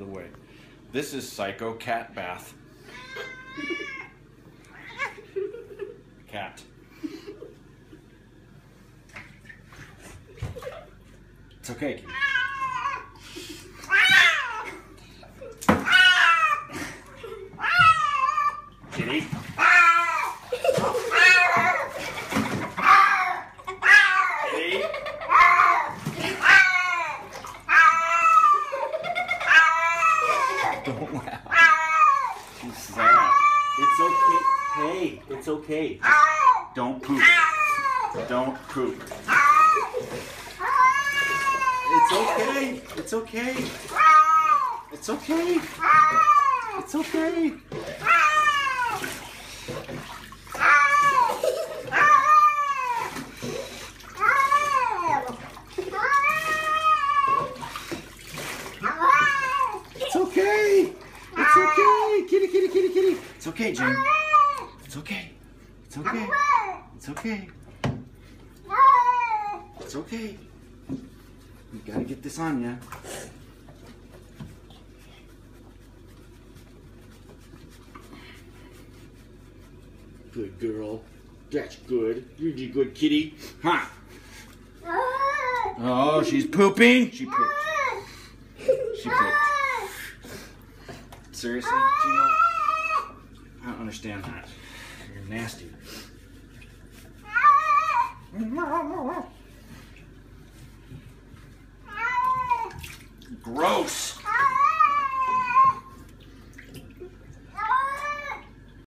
the way. This is Psycho Cat Bath. Cat. It's okay, Kitty. Kitty. Kitty. Don't laugh. She's sad. It's okay. Hey, it's okay. Just don't poop. Don't poop. It's okay. It's okay. It's okay. It's okay. It's okay. It's okay. Kitty, kitty, kitty, kitty. It's okay, Jane. It's okay. It's okay. It's okay. It's okay. You gotta get this on ya. Good girl. That's good. You're a good kitty. Huh? Oh, she's pooping. She pooped. She pooped. Seriously, Gino? I don't understand that. You're nasty.